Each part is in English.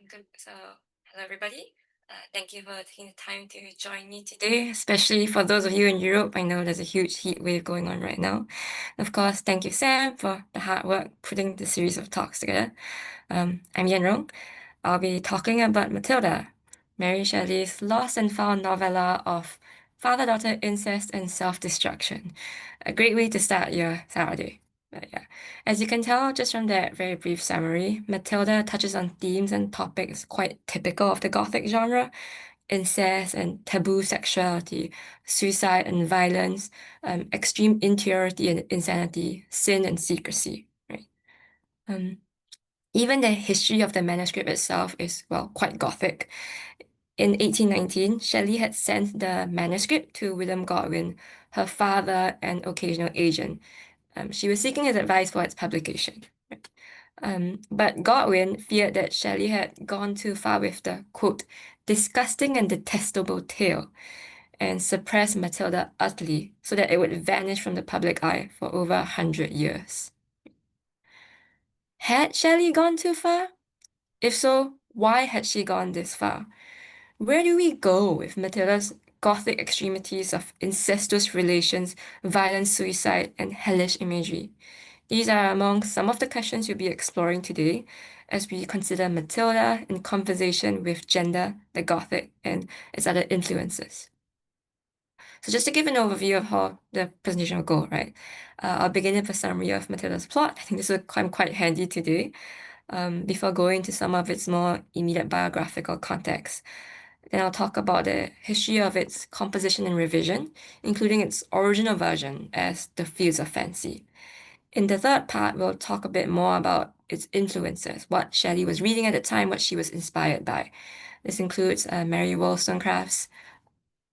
Good. Hello everybody. Thank you for taking the time to join me today, especially for those of you in Europe. I know there's a huge heat wave going on right now. Of course, thank you, Sam, for the hard work putting the series of talks together. I'm Yanrong. I'll be talking about Mathilda, Mary Shelley's lost and found novella of father-daughter incest and self-destruction. A great way to start your Saturday. But yeah, as you can tell just from that very brief summary, Mathilda touches on themes and topics quite typical of the Gothic genre: incest and taboo sexuality, suicide and violence, extreme interiority and insanity, sin and secrecy, right? Um, Even the history of the manuscript itself is, well, quite Gothic. In 1819, Shelley had sent the manuscript to William Godwin, her father and occasional agent. She was seeking his advice for its publication. But Godwin feared that Shelley had gone too far with the, quote, disgusting and detestable tale, and suppressed Mathilda utterly so that it would vanish from the public eye for over 100 years. Had Shelley gone too far? If so, why had she gone this far? Where do we go with Matilda's Gothic extremities of incestuous relations, violent suicide, and hellish imagery? These are among some of the questions we'll be exploring today as we consider Matilda in conversation with gender, the Gothic, and its other influences. So just to give an overview of how the presentation will go, right? I'll begin with a summary of Matilda's plot. I think this will come quite handy today, before going to some of its more immediate biographical context. Then I'll talk about the history of its composition and revision, including its original version as The Fields of Fancy. In the third part, we'll talk a bit more about its influences, what Shelley was reading at the time, what she was inspired by. This includes Mary Wollstonecraft's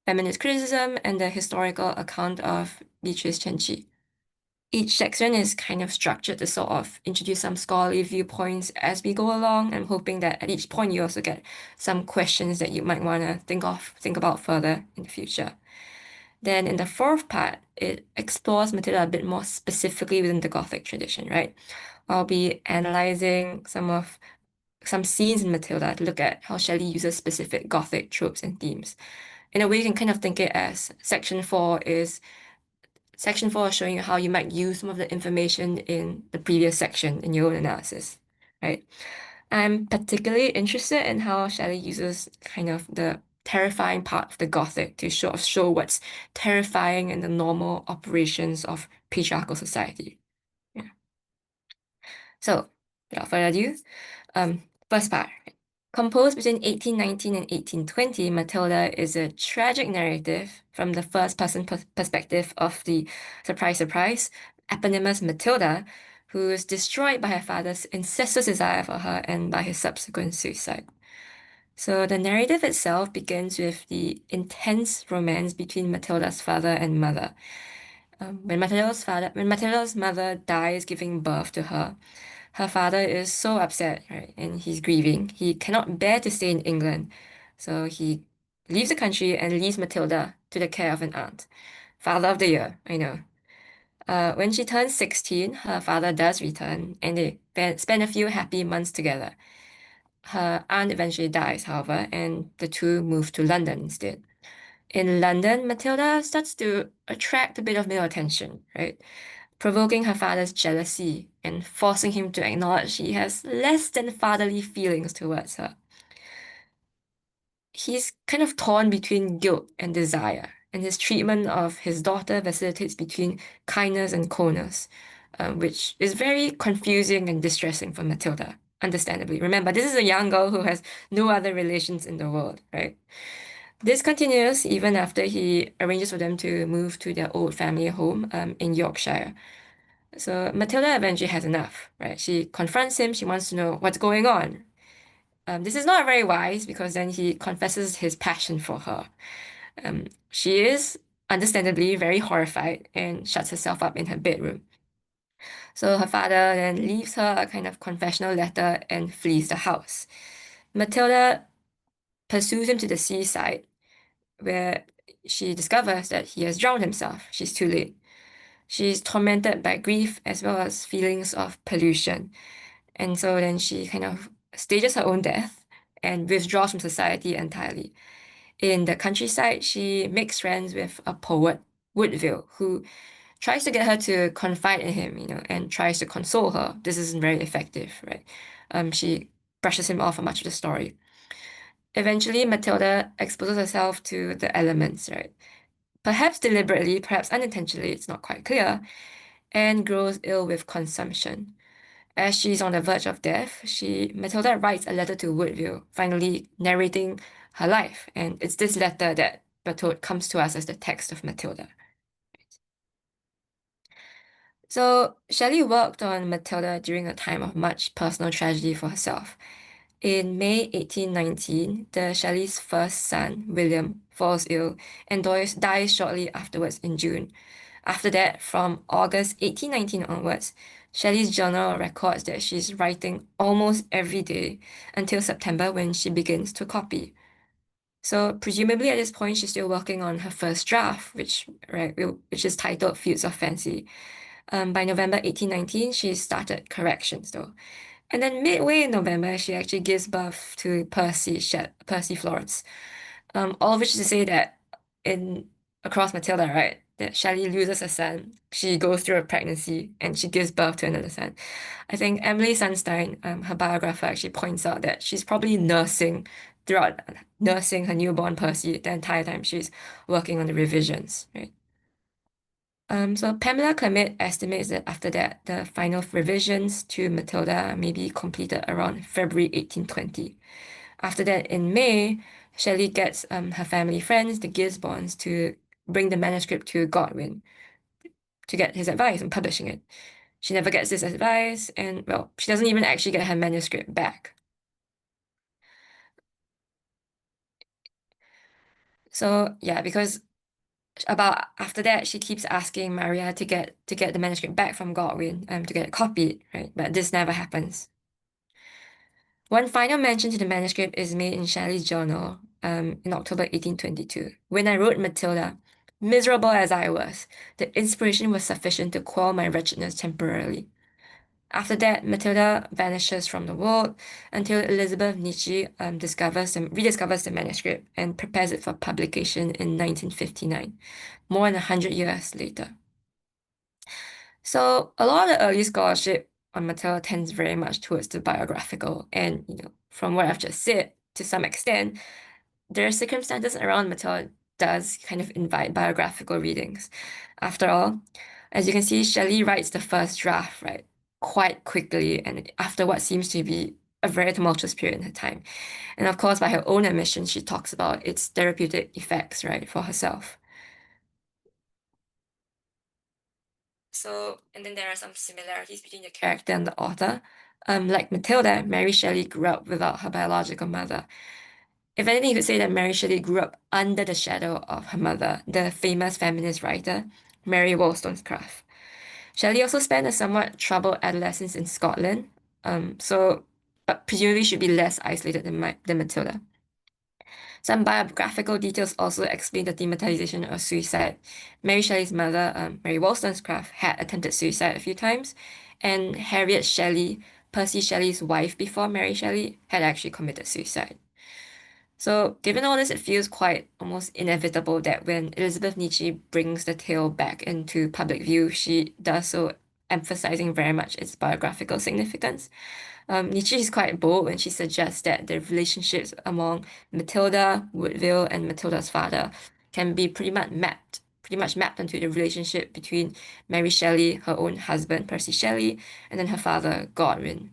feminist criticism and the historical account of Beatrice Cenci. Each section is kind of structured to sort of introduce some scholarly viewpoints as we go along. I'm hoping that at each point you also get some questions that you might want to think about further in the future. Then in the fourth part, it explores Matilda a bit more specifically within the Gothic tradition, right? I'll be analyzing some scenes in Matilda to look at how Shelley uses specific Gothic tropes and themes. In a way, you can kind of think it as Section 4 is showing you how you might use some of the information in the previous section in your own analysis, right? I'm particularly interested in how Shelley uses kind of the terrifying part of the Gothic to show what's terrifying in the normal operations of patriarchal society. Yeah. So, without further ado, first part. Composed between 1819 and 1820, Matilda is a tragic narrative from the first-person perspective of the, surprise, surprise, eponymous Matilda, who is destroyed by her father's incestuous desire for her and by his subsequent suicide. So the narrative itself begins with the intense romance between Matilda's father and mother. When Matilda's mother dies giving birth to her, her father is so upset, right? And he's grieving. He cannot bear to stay in England. So he leaves the country and leaves Matilda to the care of an aunt. Father of the year, I know. When she turns 16, her father does return and they spend a few happy months together. Her aunt eventually dies, however, and the two move to London instead. In London, Matilda starts to attract a bit of male attention, right? Provoking her father's jealousy and forcing him to acknowledge he has less than fatherly feelings towards her. He's kind of torn between guilt and desire, and his treatment of his daughter vacillates between kindness and coldness, which is very confusing and distressing for Matilda, understandably. Remember, this is a young girl who has no other relations in the world, right? This continues even after he arranges for them to move to their old family home in Yorkshire. So Matilda eventually has enough, right? She confronts him. She wants to know what's going on. This is not very wise because then he confesses his passion for her. She is understandably very horrified and shuts herself up in her bedroom. So her father then leaves her a kind of confessional letter and flees the house. Matilda pursues him to the seaside, where she discovers that he has drowned himself. She's too late. She's tormented by grief as well as feelings of pollution. And so then she kind of stages her own death, and withdraws from society entirely. In the countryside, she makes friends with a poet, Woodville, who tries to get her to confide in him, and tries to console her. This isn't very effective, right? She brushes him off for much of the story. Eventually, Matilda exposes herself to the elements, right? Perhaps deliberately, perhaps unintentionally, it's not quite clear, and grows ill with consumption. As she's on the verge of death, Matilda writes a letter to Woodville, finally narrating her life, and it's this letter that Berthold comes to us as the text of Matilda. So Shelley worked on Matilda during a time of much personal tragedy for herself. In May 1819, the Shelley's first son, William, falls ill and dies shortly afterwards in June. After that, from August 1819 onwards, Shelley's journal records that she's writing almost every day until September when she begins to copy. So presumably at this point, she's still working on her first draft, which is titled Fields of Fancy. By November 1819, she started corrections though. And then midway in November, she actually gives birth to Percy Florence. All of which is to say that in across Matilda, right, that Shelley loses a son, she goes through a pregnancy, and she gives birth to another son. I think Emily Sunstein, her biographer, actually points out that she's probably nursing her newborn Percy the entire time she's working on the revisions, right? So Pamela Clement estimates that after that, the final revisions to Matilda may be completed around February 1820. After that, in May, Shelley gets her family friends, the Gisbornes, to bring the manuscript to Godwin to get his advice on publishing it. She never gets this advice, and well, she doesn't even actually get her manuscript back. So yeah, because about after that, she keeps asking Maria to get the manuscript back from Godwin, to get it copied, right? But this never happens. One final mention to the manuscript is made in Shelley's journal, in October 1822. When I wrote Matilda, miserable as I was, the inspiration was sufficient to quell my wretchedness temporarily. After that, Matilda vanishes from the world until Elizabeth Nietzsche rediscovers the manuscript and prepares it for publication in 1959, more than 100 years later. So a lot of the early scholarship on Matilda tends very much towards the biographical, and from what I've just said, to some extent, there are circumstances around Matilda does kind of invite biographical readings. After all, as you can see, Shelley writes the first draft, right, quite quickly and after what seems to be a very tumultuous period in her time. And of course, by her own admission, she talks about its therapeutic effects, right, for herself. So, and then there are some similarities between the character and the author. Like Matilda, Mary Shelley grew up without her biological mother. If anything, you could say that Mary Shelley grew up under the shadow of her mother, the famous feminist writer, Mary Wollstonecraft. Shelley also spent a somewhat troubled adolescence in Scotland, but presumably should be less isolated than Matilda. Some biographical details also explain the thematization of suicide. Mary Shelley's mother, Mary Wollstonecraft, had attempted suicide a few times, and Harriet Shelley, Percy Shelley's wife before Mary Shelley, had actually committed suicide. So, given all this, it feels quite almost inevitable that when Elizabeth Nietzsche brings the tale back into public view, she does so emphasizing very much its biographical significance. Nietzsche is quite bold when she suggests that the relationships among Matilda, Woodville, and Matilda's father can be pretty much mapped onto the relationship between Mary Shelley, her own husband, Percy Shelley, and then her father, Godwin.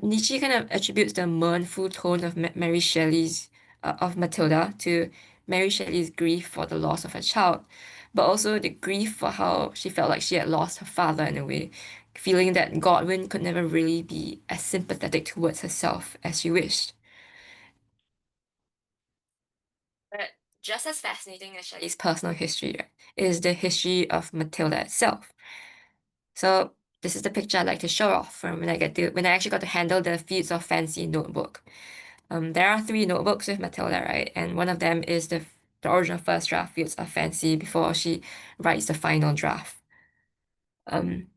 Nietzsche kind of attributes the mournful tone of Mary Shelley's of Matilda to Mary Shelley's grief for the loss of her child, but also the grief for how she felt like she had lost her father in a way, feeling that Godwin could never really be as sympathetic towards herself as she wished. But just as fascinating as Shelley's personal history, right, is the history of Matilda itself. So this is the picture I like to show off from when I actually got to handle the Fields of Fancy notebook. There are three notebooks with Matilda, right? And one of them is the original first draft, Fields of Fancy, before she writes the final draft. Um,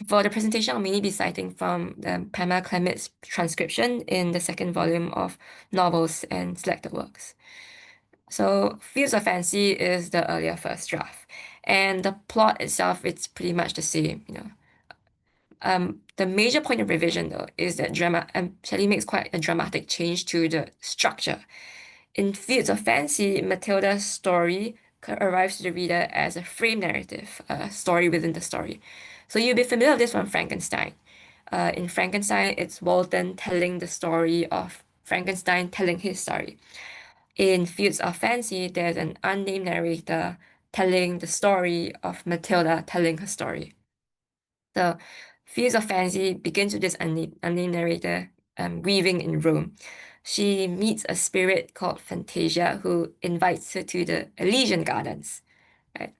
For the presentation, I'll mainly be citing from Pamela Clemett's transcription in the second volume of novels and selected works. So, Fields of Fancy is the earlier first draft, and the plot itself, it's pretty much the same, you know. The major point of revision, though, is that Shelley makes quite a dramatic change to the structure. In Fields of Fancy, Mathilda's story arrives to the reader as a frame narrative, a story within the story. So you'll be familiar with this from Frankenstein. In Frankenstein, it's Walton telling the story of Frankenstein telling his story. In Fields of Fancy, there's an unnamed narrator telling the story of Mathilda telling her story. The Fields of Fancy begins with this unnamed narrator grieving in Rome. She meets a spirit called Fantasia who invites her to the Elysian Gardens. Right?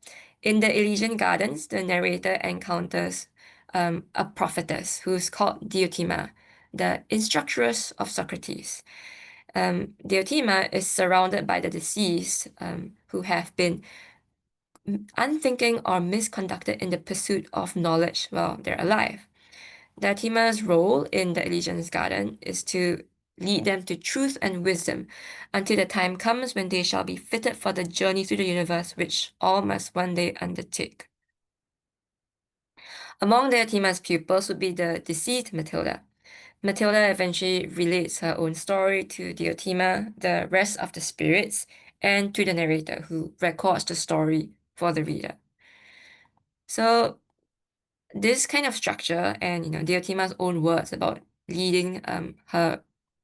In the Elysian Gardens, the narrator encounters a prophetess who's called Diotima, the instructress of Socrates. Diotima is surrounded by the deceased who have been unthinking or misconducted in the pursuit of knowledge while they're alive. Diotima's role in the Elysian's garden is to lead them to truth and wisdom until the time comes when they shall be fitted for the journey through the universe which all must one day undertake. Among Diotima's pupils would be the deceased Mathilda. Mathilda eventually relates her own story to Diotima, the rest of the spirits, and to the narrator who records the story for the reader. So this kind of structure and Diotima's own words about leading her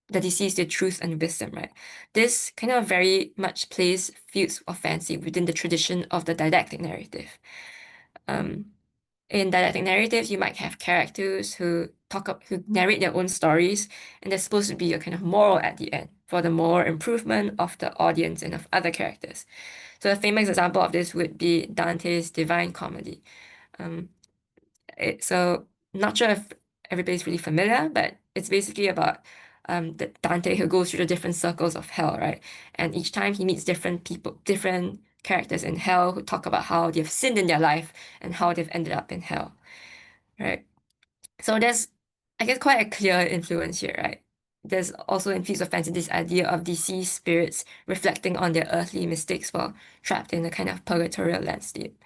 the deceased to truth and wisdom, right? This kind of very much plays Fields of Fancy within the tradition of the didactic narrative. Um, in didactic narratives, you might have characters who narrate their own stories, and there's supposed to be a kind of moral at the end for the moral improvement of the audience and of other characters. So a famous example of this would be Dante's Divine Comedy. Um, so not sure if everybody's really familiar, but it's basically about the Dante who goes through the different circles of hell, right? And each time he meets different people, different characters in hell who talk about how they've sinned in their life and how they've ended up in hell, right? So there's, I guess, quite a clear influence here, right? There's also in Feats of Fancy this idea of deceased spirits reflecting on their earthly mistakes while trapped in a kind of purgatorial landscape.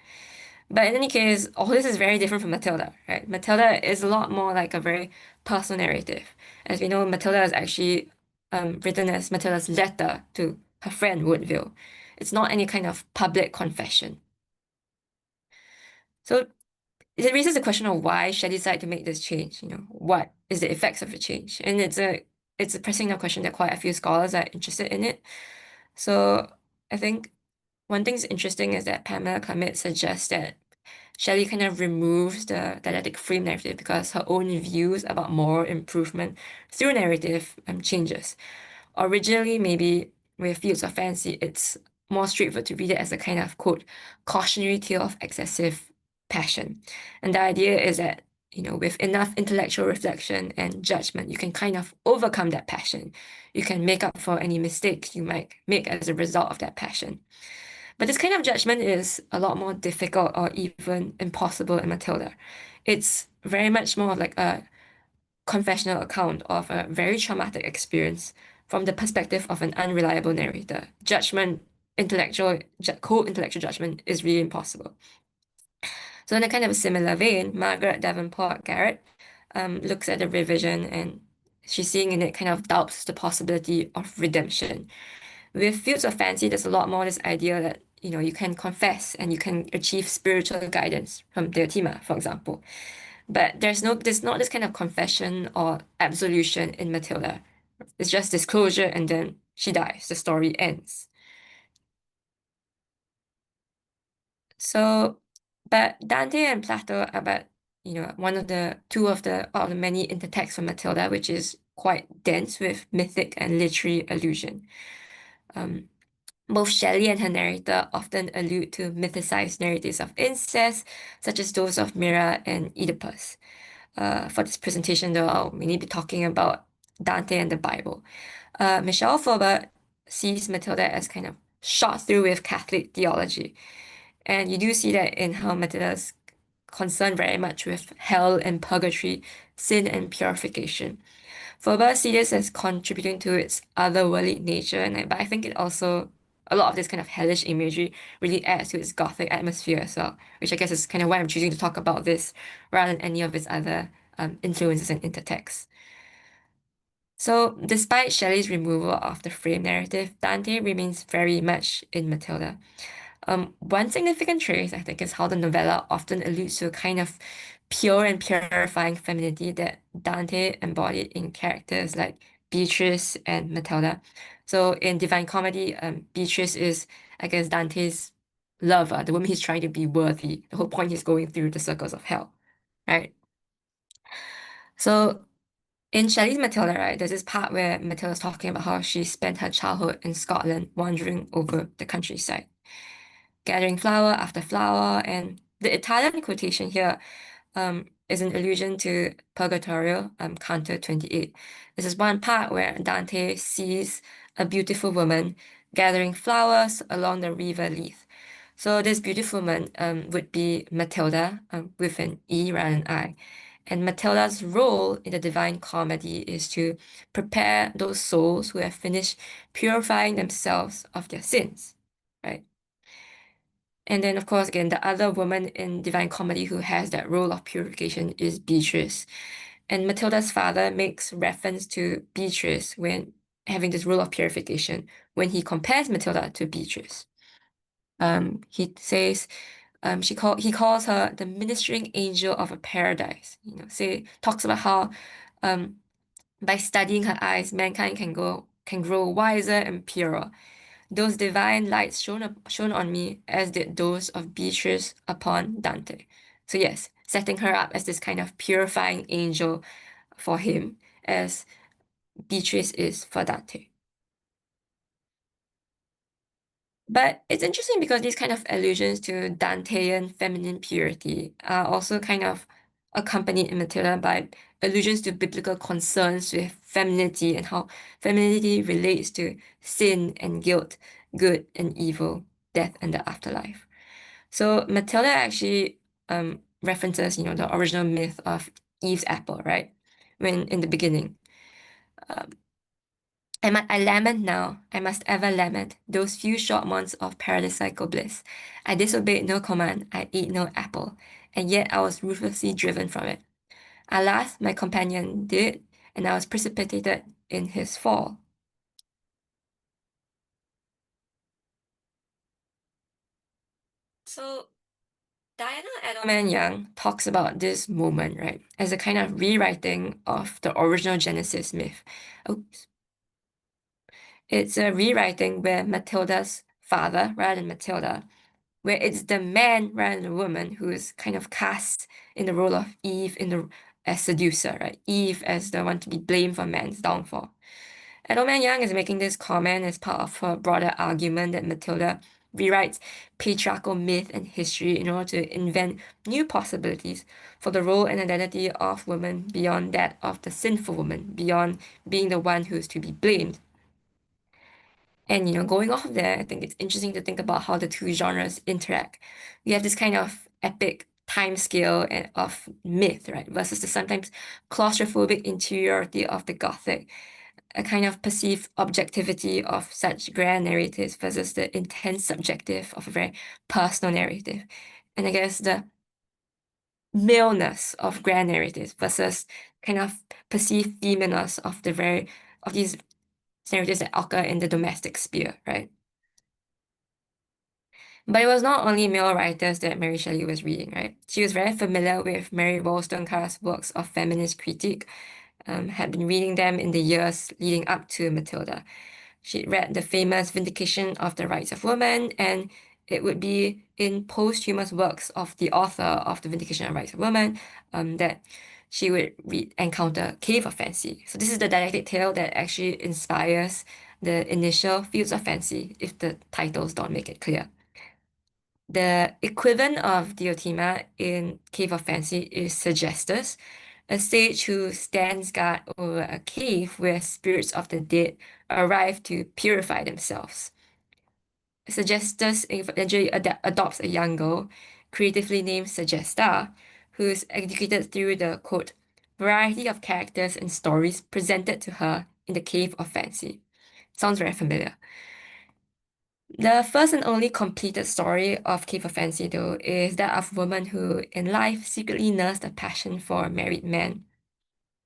But in any case, all this is very different from Matilda, right? Matilda is a lot more like a very personal narrative. As we know, Matilda is actually written as Matilda's letter to her friend Woodville. It's not any kind of public confession. So it raises the question of why Shelley decided to make this change. What is the effects of the change? And it's a pressing enough question that quite a few scholars are interested in it. So I think one thing's interesting is that Pamela Clement suggests that Shelley kind of removes the didactic frame narrative because her own views about moral improvement through narrative changes. Originally, maybe with Fields of Fancy, it's more straightforward to read it as a kind of, quote, cautionary tale of excessive passion. And the idea is that, with enough intellectual reflection and judgment, you can kind of overcome that passion. You can make up for any mistakes you might make as a result of that passion. But this kind of judgment is a lot more difficult or even impossible in Matilda. It's very much more of like a confessional account of a very traumatic experience from the perspective of an unreliable narrator. Co-intellectual judgment is really impossible. So in a kind of a similar vein, Margaret Davenport Garrett looks at the revision and she's seeing in it kind of doubts the possibility of redemption. With Fields of Fancy, there's a lot more this idea that you can confess and you can achieve spiritual guidance from Diotima, for example. But there's not this kind of confession or absolution in Matilda. It's just disclosure and then she dies. The story ends. So, but Dante and Plato are but one of the many intertexts from Matilda, which is quite dense with mythic and literary allusion. Um, Both Shelley and her narrator often allude to mythicized narratives of incest, such as those of Mira and Oedipus. For this presentation, though, I'll mainly be talking about Dante and the Bible. Michelle Faubert sees Matilda as kind of shot through with Catholic theology. And you do see that in how Matilda's concerned very much with hell and purgatory, sin and purification. Further, see this as contributing to its otherworldly nature, but I think it also a lot of this kind of hellish imagery really adds to its gothic atmosphere as well, which I guess is kind of why I'm choosing to talk about this rather than any of its other influences and intertexts. So, despite Shelley's removal of the frame narrative, Dante remains very much in Matilda. One significant trait, I think, is how the novella often alludes to a kind of pure and purifying femininity that Dante embodied in characters like Beatrice and Matilda. So in Divine Comedy, Beatrice is, I guess, Dante's lover, the woman he's trying to be worthy. The whole point is going through the circles of hell, right? So in Shelley's Matilda, right, there's this part where Matilda's talking about how she spent her childhood in Scotland wandering over the countryside, gathering flower after flower. And the Italian quotation here is an allusion to Purgatorio, Canto 28. This is one part where Dante sees a beautiful woman gathering flowers along the river Leith. So this beautiful woman would be Matilda, with an E rather than I. And Matilda's role in the Divine Comedy is to prepare those souls who have finished purifying themselves of their sins, right? And then, of course, again, the other woman in Divine Comedy who has that role of purification is Beatrice. And Matilda's father makes reference to Beatrice when having this role of purification when he compares Matilda to Beatrice. He says he calls her the ministering angel of a paradise. Talks about how um, by studying her eyes, mankind can grow wiser and purer. Those divine lights shone on me as did those of Beatrice upon Dante. So yes, setting her up as this kind of purifying angel for him, as Beatrice is for Dante. But it's interesting because these kind of allusions to Dantean feminine purity are also kind of accompanied in Matilda by allusions to biblical concerns with femininity and how femininity relates to sin and guilt, good and evil, death and the afterlife. So Matilda actually references, the original myth of Eve's apple, right? When in the beginning. Um, I lament now, I must ever lament those few short months of paradisiacal bliss. I disobeyed no command, I ate no apple, and yet I was ruthlessly driven from it. Alas, my companion did, and I was precipitated in his fall. So Diana Edelman Young talks about this moment, right, as a kind of rewriting of the original Genesis myth. Oops. It's a rewriting where Matilda's father, rather than Matilda, where it's the man rather than the woman who is kind of cast in the role of Eve as seducer, right? Eve as the one to be blamed for man's downfall. Edelman Young is making this comment as part of her broader argument that Matilda rewrites patriarchal myth and history in order to invent new possibilities for the role and identity of women beyond that of the sinful woman, beyond being the one who is to be blamed. And going off of there, I think it's interesting to think about how the two genres interact. We have this kind of epic time scale of myth, right, versus the sometimes claustrophobic interiority of the Gothic, a kind of perceived objectivity of such grand narratives versus the intense subjective of a very personal narrative. And I guess the maleness of grand narratives versus kind of perceived femaleness of these narratives that occur in the domestic sphere, right? But it was not only male writers that Mary Shelley was reading, right? She was very familiar with Mary Wollstonecraft's works of feminist critique, had been reading them in the years leading up to Matilda. She read the famous Vindication of the Rights of Women, and it would be in posthumous works of the author of the Vindication of the Rights of Women that she would encounter Cave of Fancy. So this is the didactic tale that actually inspires the initial Fields of Fancy, if the titles don't make it clear. The equivalent of Diotima in Cave of Fancy is Sergestus, a sage who stands guard over a cave where spirits of the dead arrive to purify themselves. Sergestus eventually adopts a young girl, creatively named Sagesta, who's educated through the, quote, variety of characters and stories presented to her in the Cave of Fancy. Sounds very familiar. The first and only completed story of Cave of Fancy, though, is that of a woman who, in life, secretly nursed a passion for married men.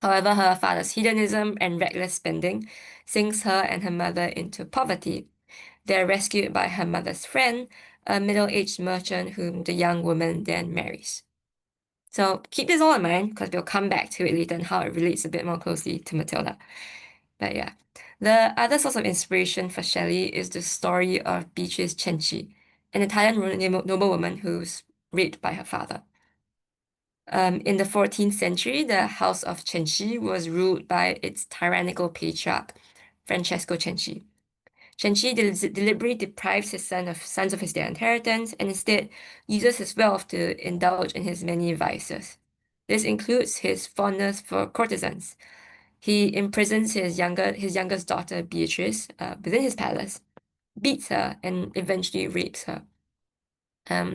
However, her father's hedonism and reckless spending sinks her and her mother into poverty. They're rescued by her mother's friend, a middle-aged merchant whom the young woman then marries. So keep this all in mind because we'll come back to it later and how it relates a bit more closely to Matilda. But yeah, the other source of inspiration for Shelley is the story of Beatrice Cenci, an Italian noblewoman who's raped by her father. In the 14th century, the House of Cenci was ruled by its tyrannical patriarch, Francesco Cenci. Cenci deliberately deprives his sons of his their inheritance and instead uses his wealth to indulge in his many vices. This includes his fondness for courtesans. He imprisons his youngest daughter Beatrice within his palace, beats her, and eventually rapes her.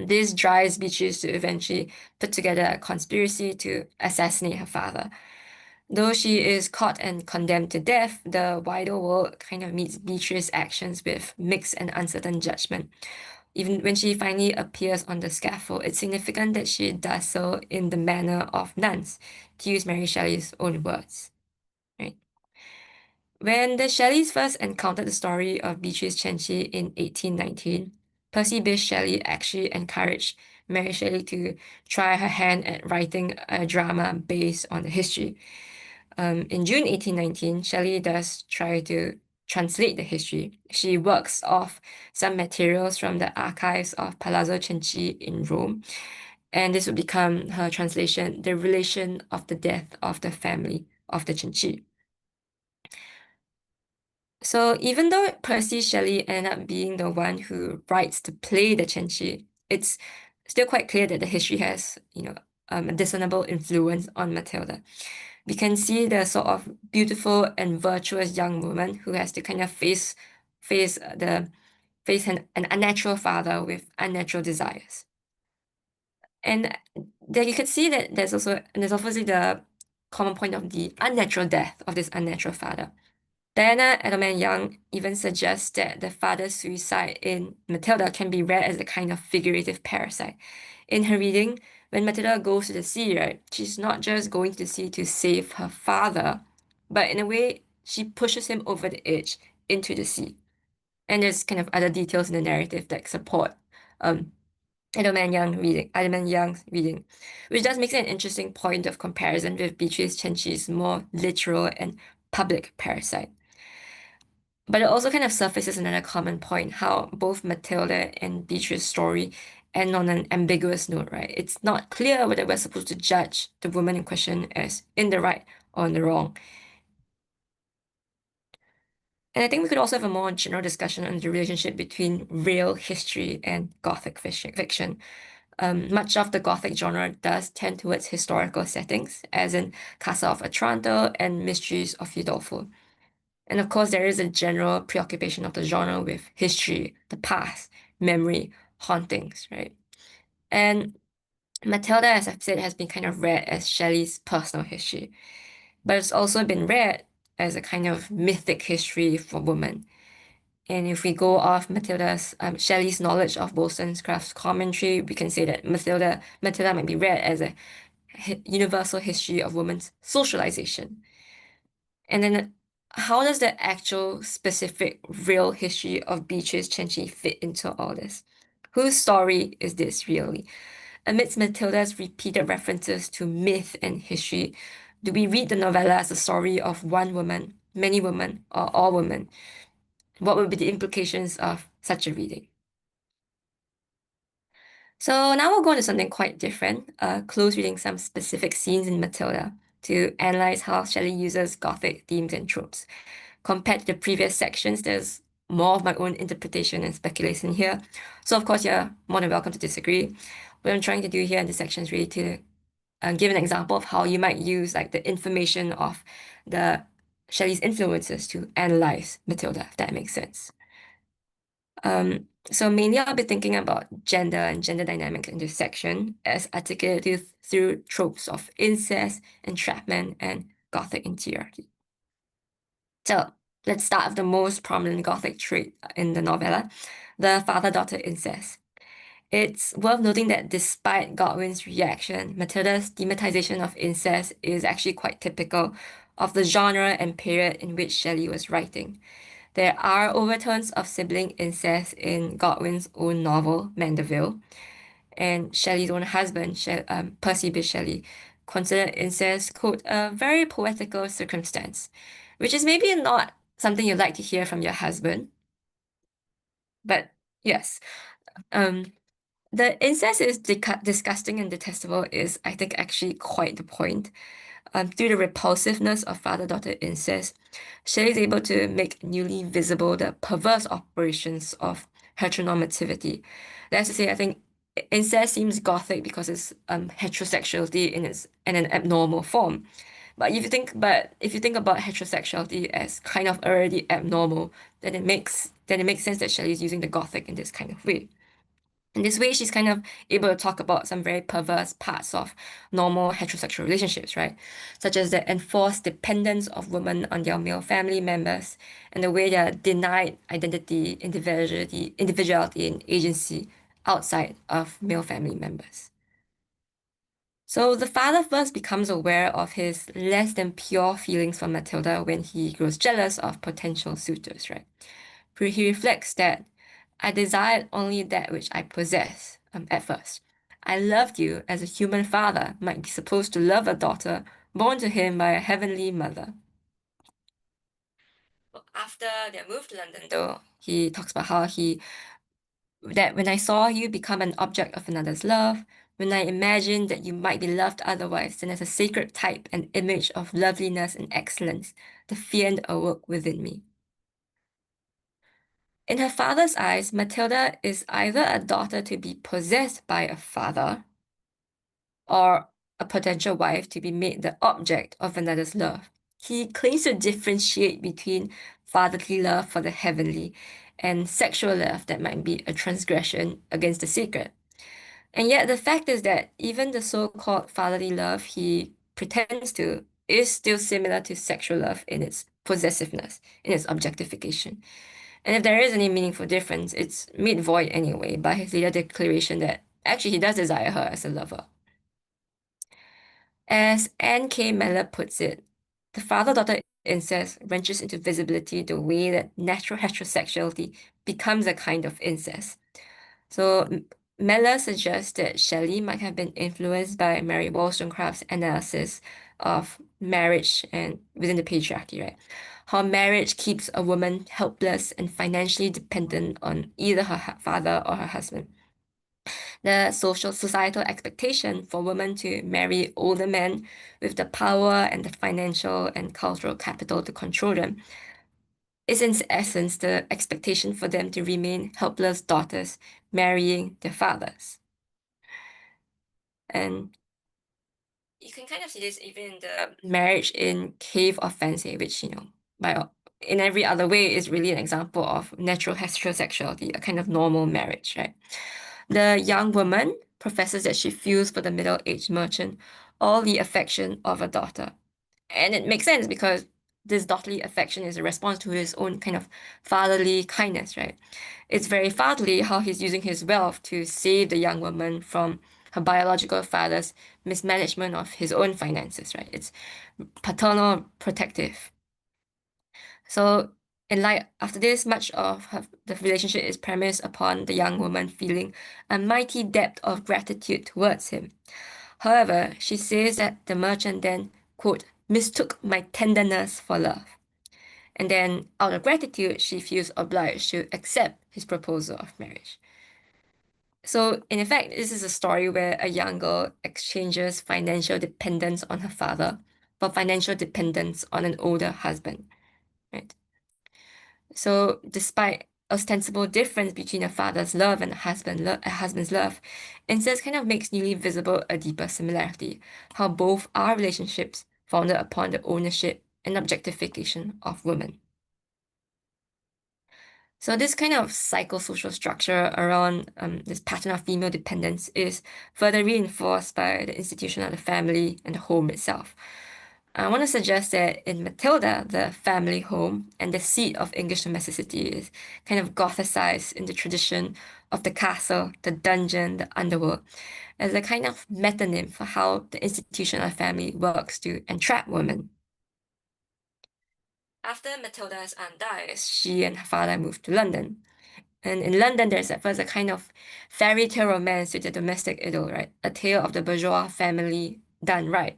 This drives Beatrice to eventually put together a conspiracy to assassinate her father. Though she is caught and condemned to death, the wider world kind of meets Beatrice's actions with mixed and uncertain judgment. Even when she finally appears on the scaffold, it's significant that she does so in the manner of nuns, to use Mary Shelley's own words. Right? When the Shelleys first encountered the story of Beatrice Cenci in 1819, Percy Bysshe Shelley actually encouraged Mary Shelley to try her hand at writing a drama based on the history. In June 1819, Shelley does try to translate the history. She works off some materials from the archives of Palazzo Cenci in Rome, and this would become her translation, The Relation of the Death of the Family of the Cenci. So even though Percy Shelley ended up being the one who writes to play the Cenci, it's still quite clear that the history has, a discernible influence on Matilda. We can see the sort of beautiful and virtuous young woman who has to kind of face an unnatural father with unnatural desires. And there you could see that there's obviously the common point of the unnatural death of this unnatural father. Diana Edelman Young even suggests that the father's suicide in Matilda can be read as a kind of figurative parasite. In her reading, when Matilda goes to the sea, right, she's not just going to the sea to save her father, but in a way, she pushes him over the edge into the sea. And there's kind of other details in the narrative that support um, Edelman Young's reading, which does make it an interesting point of comparison with Beatrice Cenci's more literal and public parasite. But it also kind of surfaces another common point, how both Matilda and Beatrice's story end on an ambiguous note, right? It's not clear whether we're supposed to judge the woman in question as in the right or in the wrong. And I think we could also have a more general discussion on the relationship between real history and Gothic fiction. Much of the Gothic genre does tend towards historical settings, as in Castle of Otranto and Mysteries of Udolpho. And of course, there is a general preoccupation of the genre with history, the past, memory, hauntings, right? And Matilda, as I've said, has been kind of read as Shelley's personal history, but it's also been read as a kind of mythic history for women. And if we go off Shelley's knowledge of Wollstonecraft's commentary, we can say that Matilda might be read as a universal history of women's socialization. And then how does the actual specific real history of Beatrice Cenci fit into all this? Whose story is this really? Amidst Matilda's repeated references to myth and history, do we read the novella as a story of one woman, many women, or all women? What would be the implications of such a reading? So now we'll go on to something quite different, close reading some specific scenes in Matilda to analyze how Shelley uses Gothic themes and tropes. Compared to the previous sections, there's more of my own interpretation and speculation here. So of course, you're more than welcome to disagree. What I'm trying to do here in this section is really to give an example of how you might use like the information of the Shelley's influences to analyze Matilda, if that makes sense. So mainly I'll be thinking about gender and gender dynamic intersection as articulated through tropes of incest, entrapment, and Gothic interiority. So let's start with the most prominent Gothic trait in the novella, the father-daughter incest. It's worth noting that despite Godwin's reaction, Matilda's thematization of incest is actually quite typical of the genre and period in which Shelley was writing. There are overtones of sibling incest in Godwin's own novel, Mandeville, and Shelley's own husband, Percy B. Shelley, considered incest, quote, a very poetical circumstance, which is maybe not something you'd like to hear from your husband, but yes. Um, the incest is disgusting and detestable is, I think, actually quite the point. Through the repulsiveness of father-daughter incest, Shelley is able to make newly visible the perverse operations of heteronormativity. That's to say, I think incest seems gothic because it's heterosexuality in an abnormal form. But if you think about heterosexuality as kind of already abnormal, then it makes sense that Shelley is using the gothic in this kind of way. In this way, she's kind of able to talk about some very perverse parts of normal heterosexual relationships, right? Such as the enforced dependence of women on their male family members and the way they're denied identity, individuality, and agency outside of male family members. So the father first becomes aware of his less than pure feelings for Matilda when he grows jealous of potential suitors, right? Where he reflects that I desired only that which I possess at first. I loved you as a human father might be supposed to love a daughter born to him by a heavenly mother. After their move to London, though, he talks about how he that when I saw you become an object of another's love, when I imagined that you might be loved otherwise than as a sacred type and image of loveliness and excellence, the fiend awoke within me. In her father's eyes, Matilda is either a daughter to be possessed by a father or a potential wife to be made the object of another's love. He claims to differentiate between fatherly love for the heavenly and sexual love that might be a transgression against the sacred. And yet, the fact is that even the so-called fatherly love he pretends to is still similar to sexual love in its possessiveness, in its objectification. And if there is any meaningful difference, it's made void anyway by his later declaration that actually he does desire her as a lover. As Anne K. Mellor puts it, the father-daughter incest wrenches into visibility the way that natural heterosexuality becomes a kind of incest. So Mellor suggests that Shelley might have been influenced by Mary Wollstonecraft's analysis of marriage and within the patriarchy, right? How marriage keeps a woman helpless and financially dependent on either her father or her husband. The societal expectation for women to marry older men with the power and the financial and cultural capital to control them is in essence the expectation for them to remain helpless daughters marrying their fathers. And you can kind of see this even in the marriage in Cave of Fancy, which, by in every other way is really an example of natural heterosexuality, a kind of normal marriage, right? The young woman professes that she feels for the middle-aged merchant all the affection of a daughter. And it makes sense because this daughterly affection is a response to his own kind of fatherly kindness, right? It's very fatherly how he's using his wealth to save the young woman from her biological father's mismanagement of his own finances, right? It's paternal protective. So, in light after this, much of the relationship is premised upon the young woman feeling a mighty depth of gratitude towards him. However, she says that the merchant then, quote, mistook my tenderness for love. And then, out of gratitude, she feels obliged to accept his proposal of marriage. So, in effect, this is a story where a young girl exchanges financial dependence on her father for financial dependence on an older husband, right? So, despite ostensible difference between a father's love and a husband's love, incest kind of makes newly visible a deeper similarity, how both are relationships founded upon the ownership and objectification of women. So this kind of psychosocial structure around this pattern of female dependence is further reinforced by the institution of the family and the home itself. I want to suggest that in Mathilda, the family home and the seat of English domesticity is kind of Gothicized in the tradition of the castle, the dungeon, the underworld, as a kind of metonym for how the institution of family works to entrap women. After Matilda's aunt dies, she and her father moved to London. And in London, there's at first a kind of fairy tale romance with the domestic idyll, right? A tale of the bourgeois family done right.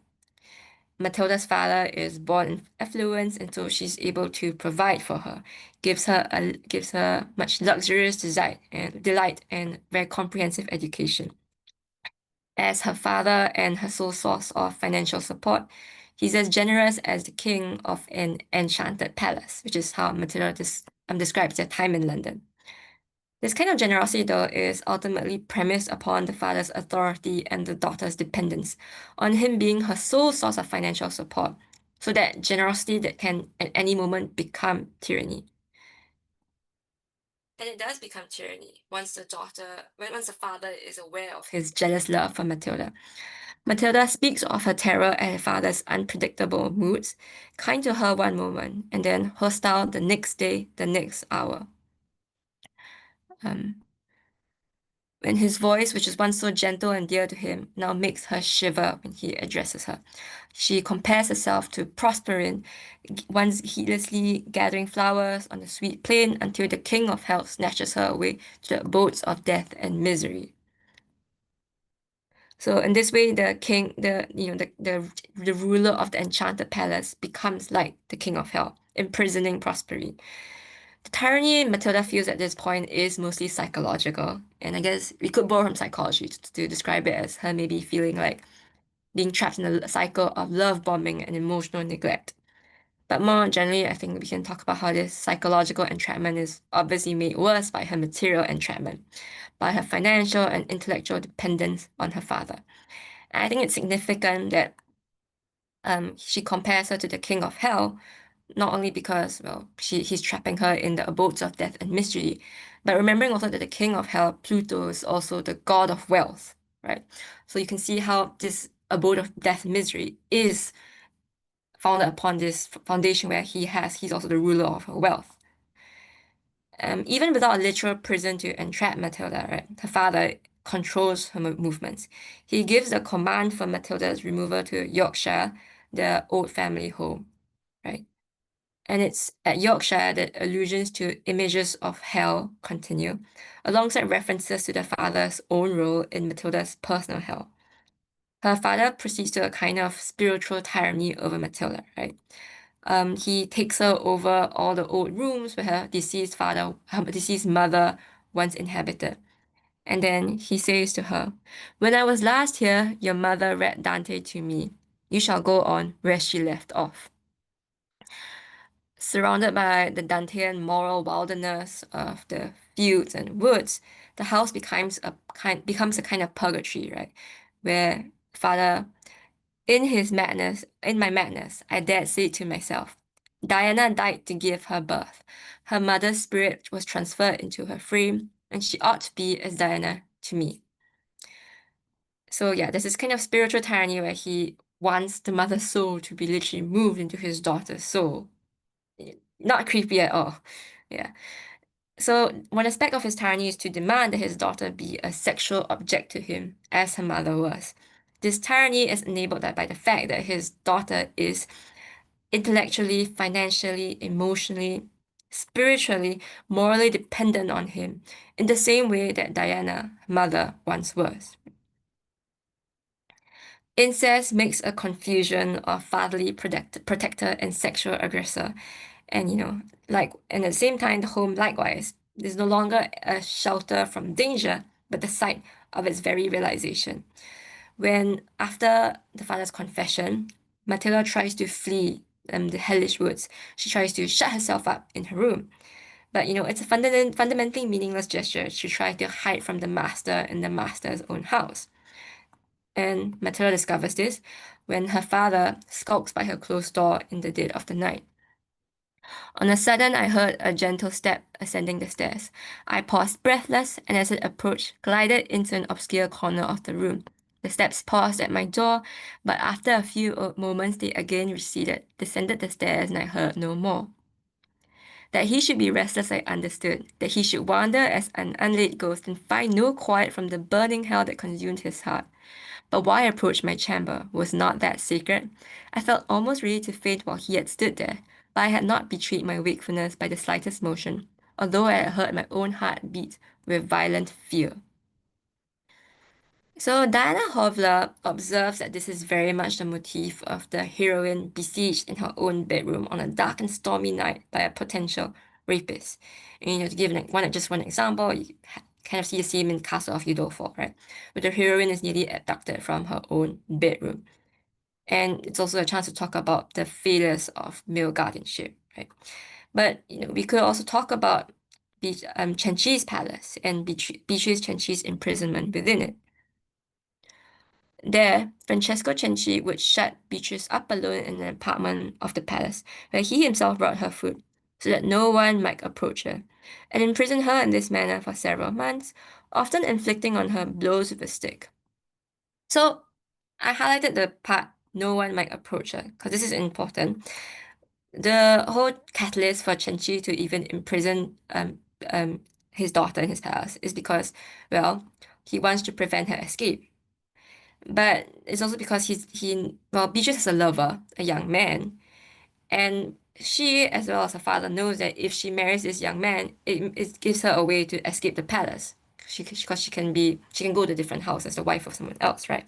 Matilda's father is born in affluence, and so she's able to provide for her, gives her much luxurious delight and very comprehensive education. As her father and her sole source of financial support, he's as generous as the king of an enchanted palace, which is how Matilda describes their time in London. This kind of generosity, though, is ultimately premised upon the father's authority and the daughter's dependence on him being her sole source of financial support, so that generosity that can at any moment become tyranny. And it does become tyranny once the father is aware of his jealous love for Matilda. Matilda speaks of her terror at her father's unpredictable moods, kind to her one moment, and then hostile the next day, the next hour. Um, when his voice, which is once so gentle and dear to him, now makes her shiver when he addresses her. She compares herself to Proserpine, once heedlessly gathering flowers on the sweet plain until the king of hell snatches her away to the abodes of death and misery. So in this way, the king, the ruler of the enchanted palace becomes like the king of hell, imprisoning Proserpine. The tyranny Matilda feels at this point is mostly psychological, and I guess we could borrow from psychology to describe it as her maybe feeling like being trapped in a cycle of love bombing and emotional neglect. But more generally, I think we can talk about how this psychological entrapment is obviously made worse by her material entrapment, by her financial and intellectual dependence on her father. And I think it's significant that she compares her to the king of hell, not only because, well, he's trapping her in the abodes of death and misery, but remembering also that the king of hell, Pluto, is also the god of wealth, right? So you can see how this abode of death and misery is founded upon this foundation where he's also the ruler of her wealth. Even without a literal prison to entrap Matilda, right? Her father controls her movements. He gives the command for Matilda's removal to Yorkshire, the old family home, right? And it's at Yorkshire that allusions to images of hell continue, alongside references to the father's own role in Matilda's personal hell. Her father proceeds to a kind of spiritual tyranny over Matilda, right? He takes her over all the old rooms where her deceased mother once inhabited. And then he says to her, "When I was last here, your mother read Dante to me. You shall go on where she left off." Surrounded by the Dantean moral wilderness of the fields and woods, the house becomes a kind of purgatory, right? Where father, in my madness, I dared say to myself, Diana died to give her birth. Her mother's spirit was transferred into her frame, and she ought to be as Diana to me. So yeah, there's this kind of spiritual tyranny where he wants the mother's soul to be literally moved into his daughter's soul. Not creepy at all. Yeah. So one aspect of his tyranny is to demand that his daughter be a sexual object to him, as her mother was. This tyranny is enabled by the fact that his daughter is intellectually, financially, emotionally, spiritually, morally dependent on him, in the same way that Diana, mother, once was. Incest makes a confusion of fatherly protector and sexual aggressor. And, and at the same time, the home likewise is no longer a shelter from danger, but the site of its very realization. When, after the father's confession, Matilda tries to flee the hellish woods, she tries to shut herself up in her room. But, it's a fundamentally meaningless gesture to try to hide from the master in the master's own house. And Matilda discovers this when her father skulks by her closed door in the dead of the night. On a sudden, I heard a gentle step ascending the stairs. I paused breathless, and as it approached, glided into an obscure corner of the room. The steps paused at my door, but after a few moments, they again receded, descended the stairs, and I heard no more. That he should be restless, I understood. That he should wander as an unlaid ghost and find no quiet from the burning hell that consumed his heart. But why approach my chamber? Was not that sacred? I felt almost ready to faint while he had stood there, but I had not betrayed my wakefulness by the slightest motion, although I had heard my own heart beat with violent fear. So Diana Hovler observes that this is very much the motif of the heroine besieged in her own bedroom on a dark and stormy night by a potential rapist. And to give just one example, you kind of see the same in Castle of Udolpho, right? Where the heroine is nearly abducted from her own bedroom. And it's also a chance to talk about the failures of male guardianship, right? But we could also talk about Cenci's palace and Beatrice Cenci's imprisonment within it. There, Francesco Cenci would shut Beatrice up alone in an apartment of the palace, where he himself brought her food, so that no one might approach her, and imprison her in this manner for several months, often inflicting on her blows with a stick. So I highlighted the part no one might approach her, because this is important. The whole catalyst for Cenci to even imprison his daughter in his palace is because, well, he wants to prevent her escape. But it's also because Beatrice has a lover, a young man, and she, as well as her father, knows that if she marries this young man, it gives her a way to escape the palace. Because she can go to a different house as the wife of someone else, right?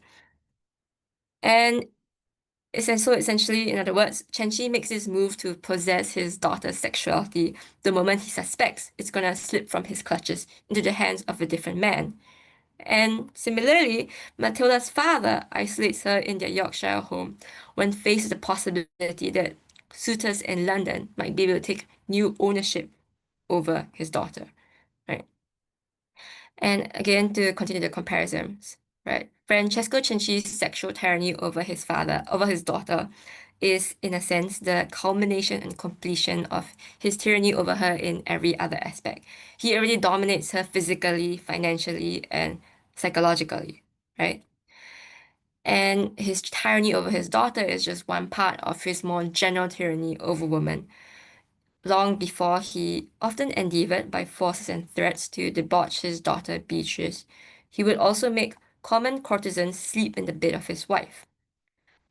And so essentially, in other words, Cenci makes this move to possess his daughter's sexuality the moment he suspects it's gonna slip from his clutches into the hands of a different man. And similarly, Mathilda's father isolates her in their Yorkshire home when faced with the possibility that suitors in London might be able to take new ownership over his daughter, right? And again, to continue the comparisons, right? Francesco Cinci's sexual tyranny over his daughter, is in a sense the culmination and completion of his tyranny over her in every other aspect. He already dominates her physically, financially, and psychologically, right? And his tyranny over his daughter is just one part of his more general tyranny over women. Long before he often endeavored by forces and threats to debauch his daughter Beatrice, he would also make common courtesans sleep in the bed of his wife.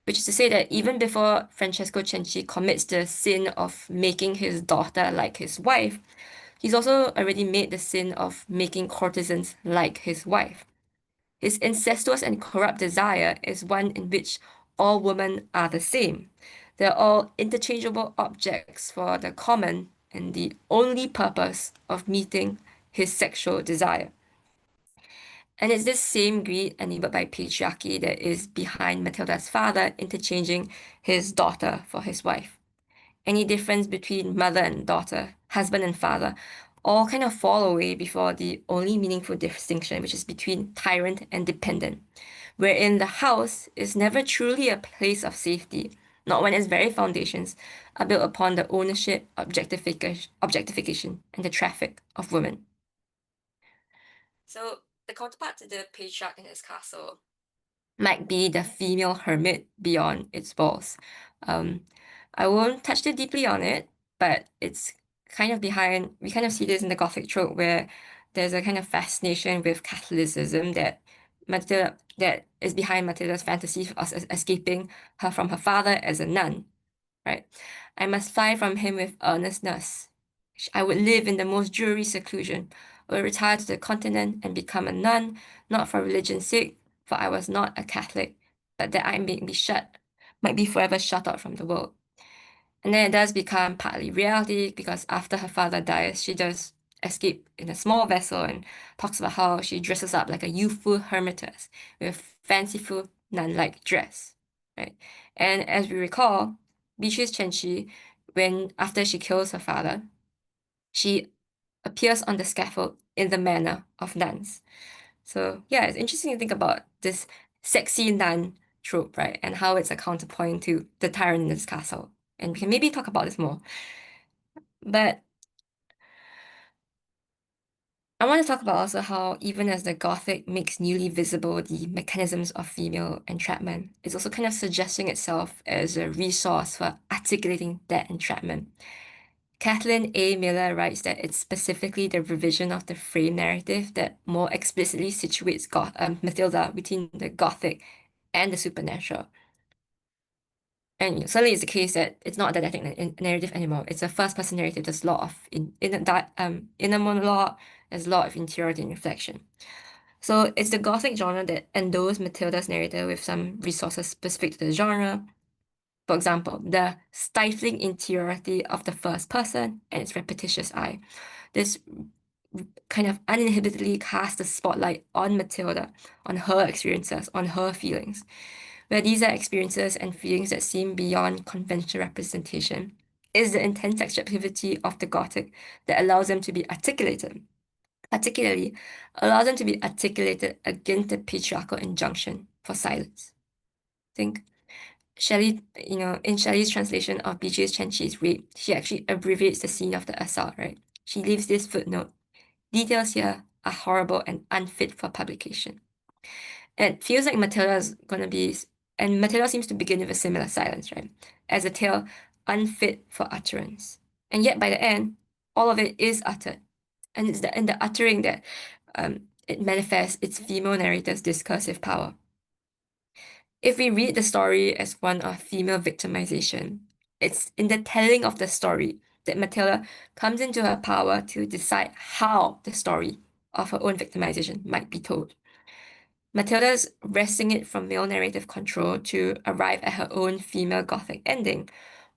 Which is to say that even before Francesco Cenci commits the sin of making his daughter like his wife, he's also already made the sin of making courtesans like his wife. His incestuous and corrupt desire is one in which all women are the same. They're all interchangeable objects for the common and the only purpose of meeting his sexual desire. And it's this same greed enabled by patriarchy that is behind Matilda's father interchanging his daughter for his wife. Any difference between mother and daughter, husband and father, all kind of fall away before the only meaningful distinction, which is between tyrant and dependent, wherein the house is never truly a place of safety, not when its very foundations are built upon the ownership, objectification, and the traffic of women. So the counterpart to the patriarch in his castle might be the female hermit beyond its walls. Um, I won't touch too deeply on it, but it's kind of behind, we kind of see this in the Gothic trope where there's a kind of fascination with Catholicism that is behind Matilda's fantasy of escaping her from her father as a nun, right? I must fly from him with earnestness. I would live in the most dreary seclusion. I would retire to the continent and become a nun, not for religion's sake, for I was not a Catholic, but that I might be forever shut out from the world. And then it does become partly reality because after her father dies, she does escape in a small vessel and talks about how she dresses up like a youthful hermitess with fanciful nun-like dress, right? And as we recall, Beatrice Cenci, when after she kills her father, she appears on the scaffold in the manner of nuns. So yeah, it's interesting to think about this sexy nun trope, right? And how it's a counterpoint to the tyrant in this castle. And we can maybe talk about this more. But I want to talk about also how even as the Gothic makes newly visible the mechanisms of female entrapment, it's also kind of suggesting itself as a resource for articulating that entrapment. Kathleen A. Miller writes that it's specifically the revision of the frame narrative that more explicitly situates Mathilda between the Gothic and the supernatural. And certainly it's the case that it's not a didactic narrative anymore. It's a first-person narrative. There's a lot of inner monologue. There's a lot of interiority and reflection. So it's the Gothic genre that endows Matilda's narrative with some resources specific to the genre. For example, the stifling interiority of the first person and its repetitious eye. This kind of uninhibitedly casts the spotlight on Matilda, on her experiences, on her feelings, where these are experiences and feelings that seem beyond conventional representation. Is the intense subjectivity of the Gothic that allows them to be articulated, particularly allows them to be articulated against the patriarchal injunction for silence. Think Shelley, in Shelley's translation of Beatrice Cenci's Rape, she actually abbreviates the scene of the assault, right? She leaves this footnote. Details here are horrible and unfit for publication. It feels like Matilda's gonna be, and Matilda seems to begin with a similar silence, right? As a tale unfit for utterance. And yet by the end, all of it is uttered. And it's in the uttering that it manifests its female narrator's discursive power. If we read the story as one of female victimization, it's in the telling of the story that Matilda comes into her power to decide how the story of her own victimization might be told. Matilda's wresting it from male narrative control to arrive at her own female Gothic ending,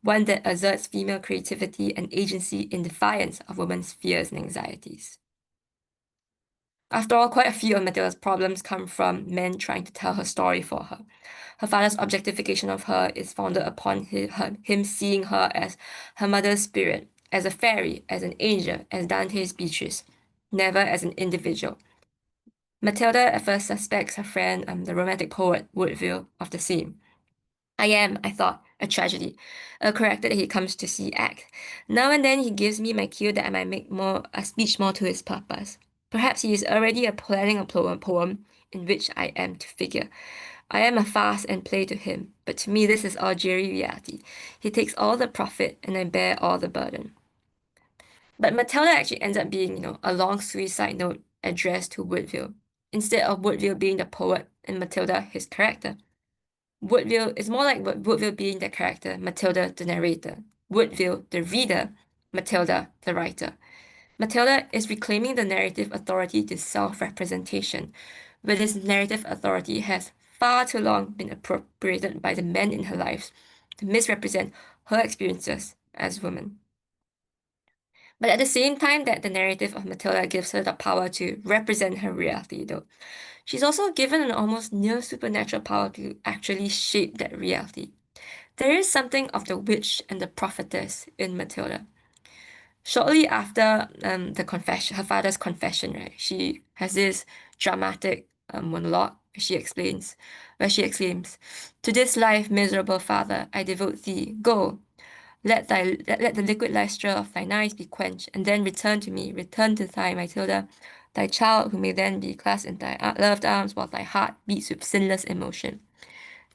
one that asserts female creativity and agency in defiance of women's fears and anxieties. After all, quite a few of Matilda's problems come from men trying to tell her story for her. Her father's objectification of her is founded upon him seeing her as her mother's spirit, as a fairy, as an angel, as Dante's Beatrice, never as an individual. Matilda at first suspects her friend, the romantic poet Woodville, of the same. I am, I thought, a tragedy, a character that he comes to see act. Now and then he gives me my cue that I might make more a speech more to his purpose. Perhaps he is already planning a poem in which I am to figure. I am a farce and play to him, but to me this is all dreary reality. He takes all the profit and I bear all the burden. But Matilda actually ends up being, a long suicide note addressed to Woodville, instead of Woodville being the poet and Matilda his character. Woodville is more like Woodville being the character, Matilda the narrator. Woodville the reader, Matilda the writer. Matilda is reclaiming the narrative authority to self-representation, where this narrative authority has far too long been appropriated by the men in her life to misrepresent her experiences as women. But at the same time that the narrative of Matilda gives her the power to represent her reality, though, she's also given an almost near supernatural power to actually shape that reality. There is something of the witch and the prophetess in Matilda. Shortly after the confession, her father's confession, right, she has this dramatic monologue. Where she exclaims, "To this life, miserable father, I devote thee. Go, let the liquid lustre of thine eyes be quenched, and then return to me, return to thy Matilda, thy child, who may then be clasped in thy loved arms while thy heart beats with sinless emotion.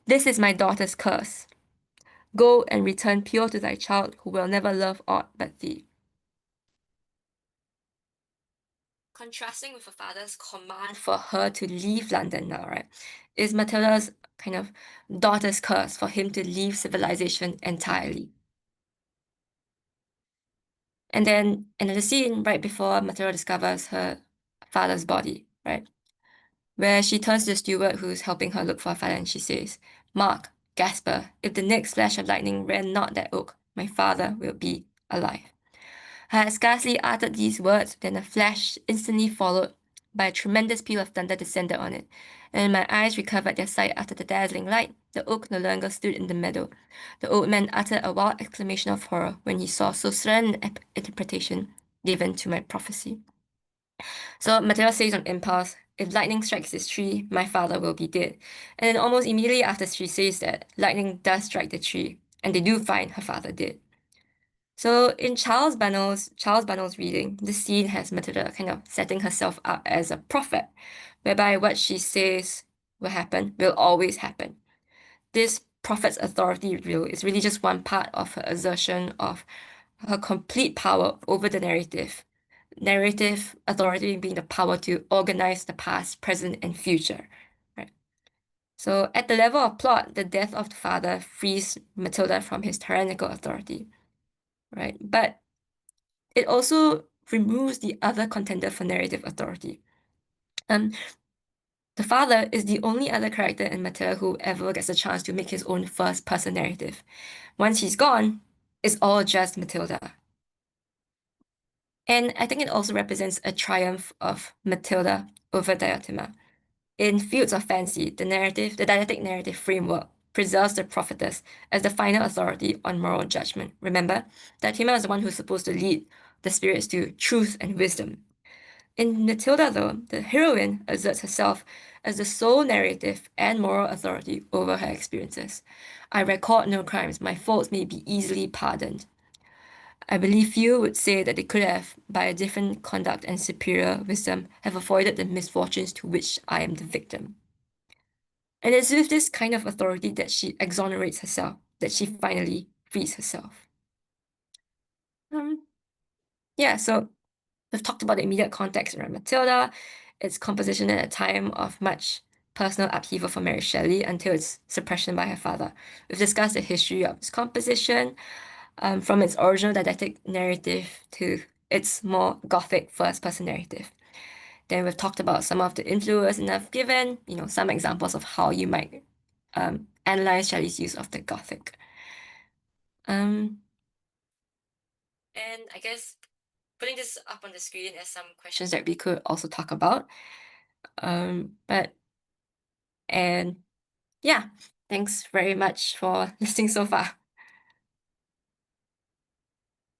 This is my daughter's curse. Go and return pure to thy child, who will never love aught but thee." Contrasting with her father's command for her to leave London now, right, is Matilda's kind of daughter's curse for him to leave civilization entirely. And then another scene right before Matilda discovers her father's body, right? Where she turns to the steward who's helping her look for her father and she says, "Mark, Gasper, if the next flash of lightning rend not that oak, my father will be alive." I had scarcely uttered these words when a flash instantly followed by a tremendous peal of thunder descended on it, and when my eyes recovered their sight after the dazzling light, the oak no longer stood in the meadow. The old man uttered a wild exclamation of horror when he saw so sudden an interpretation given to my prophecy. So Matilda says on impulse, "If lightning strikes this tree, my father will be dead." And then almost immediately after she says that, lightning does strike the tree, and they do find her father dead. So in Charles Bunnell's reading, the scene has Matilda kind of setting herself up as a prophet, whereby what she says will happen will always happen. This prophet's authority role is really just one part of her assertion of her complete power over the narrative. Narrative authority being the power to organize the past, present, and future. Right. So at the level of plot, the death of the father frees Matilda from his tyrannical authority. Right. But it also removes the other contender for narrative authority. Um, the father is the only other character in Matilda who ever gets a chance to make his own first person narrative. Once he's gone, it's all just Matilda. And I think it also represents a triumph of Matilda over Diotima. In Fields of Fancy, the dialectic narrative framework preserves the prophetess as the final authority on moral judgment. Remember, Diotima is the one who's supposed to lead the spirits to truth and wisdom. In Matilda, though, the heroine asserts herself as the sole narrative and moral authority over her experiences. I record no crimes, my faults may be easily pardoned. I believe few would say that they could have, by a different conduct and superior wisdom, have avoided the misfortunes to which I am the victim. And it's with this kind of authority that she exonerates herself, that she finally frees herself. Um, yeah, so we've talked about the immediate context around Matilda, its composition at a time of much personal upheaval for Mary Shelley until its suppression by her father. We've discussed the history of its composition, from its original didactic narrative to its more Gothic first-person narrative. Then we've talked about some of the influence and I've given, some examples of how you might analyze Shelley's use of the Gothic. Um, and I guess putting this up on the screen as some questions that we could also talk about. But and yeah, thanks very much for listening so far.